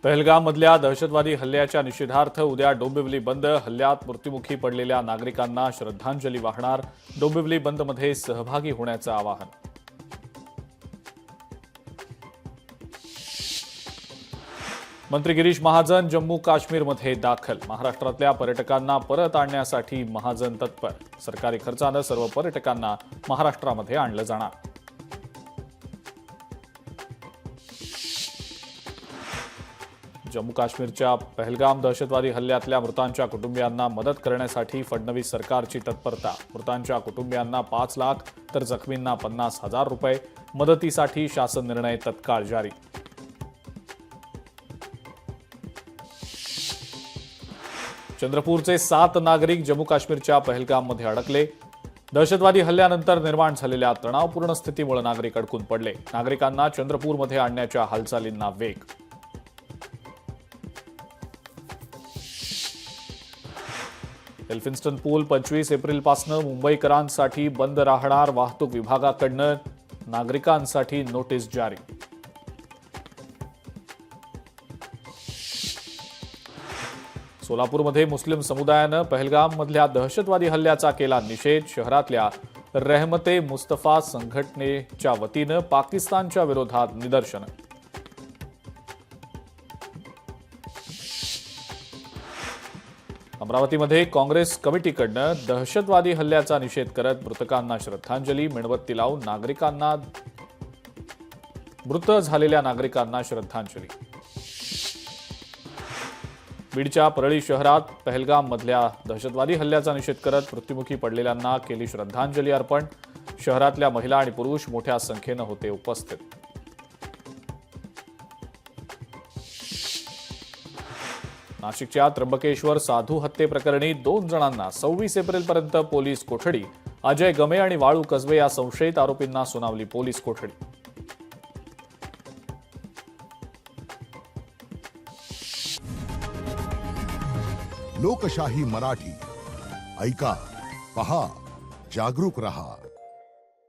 पहलगाममधल्या दहशतवादी हल्ल्याच्या निषेधार्थ उद्या डोंबिवली बंद. हल्ल्यात मृत्युमुखी पडलेल्या नागरिकांना श्रद्धांजली वाहणार. डोंबिवली बंदमध्ये सहभागी होण्याचं आवाहन. मंत्री गिरीश महाजन जम्मू काश्मीरमध्ये दाखल. महाराष्ट्रातल्या पर्यटकांना परत आणण्यासाठी महाजन तत्पर. सरकारी खर्चानं सर्व पर्यटकांना महाराष्ट्रामध्ये आणलं जाणार. जम्मू काश्मीरच्या पहलगाम दहशतवादी हल्ल्यातल्या मृतांच्या कुटुंबियांना मदत करण्यासाठी फडणवीस सरकारची तत्परता. मृतांच्या कुटुंबियांना 5 लाख तर जखमींना 50,000 रुपये. मदतीसाठी शासन निर्णय तत्काळ जारी. चंद्रपूरचे 7 नागरिक जम्मू काश्मीरच्या पहलगाममध्ये अडकले. दहशतवादी हल्ल्यानंतर निर्माण झालेल्या तणावपूर्ण स्थितीमुळे नागरिक अडकून पडले. नागरिकांना चंद्रपूरमध्ये आणण्याच्या हालचालींना वेग. एल्फिन्स्टन पूल 25 एप्रिलपासून मुंबईकरांसाठी बंद राहणार. वाहतूक विभागाकडून नागरिकांसाठी नोटीस जारी. सोलापूरमध्ये मुस्लिम समुदायानं पहलगाममधल्या दहशतवादी हल्ल्याचा केला निषेध. शहरातल्या रहमते मुस्तफा संघटनेच्या वतीनं पाकिस्तानच्या विरोधात निदर्शनं. अमरावतीमध्ये काँग्रेस कमिटीकडून दहशतवादी हल्ल्याचा निषेध करत मृतकांना श्रद्धांजली. मेणबत्ती लावून मृत झालेल्या नागरिकांना श्रद्धांजली. बीडच्या परळी शहरात पहलगाममधल्या दहशतवादी हल्ल्याचा निषेध करत मृत्युमुखी पडलेल्यांना केली श्रद्धांजली अर्पण. शहरातल्या महिला आणि पुरुष मोठ्या संख्येनं होते उपस्थित. नाशिकच्या त्र्यंबकेश्वर साधू हत्येप्रकरणी 2 जणांना 26 एप्रिलपर्यंत पोलीस कोठडी. अजय गमे आणि वाळू कसबे या संशयित आरोपींना सुनावली पोलीस कोठडी. लोकशाही मराठी ऐका, पहा, जागरूक रहा.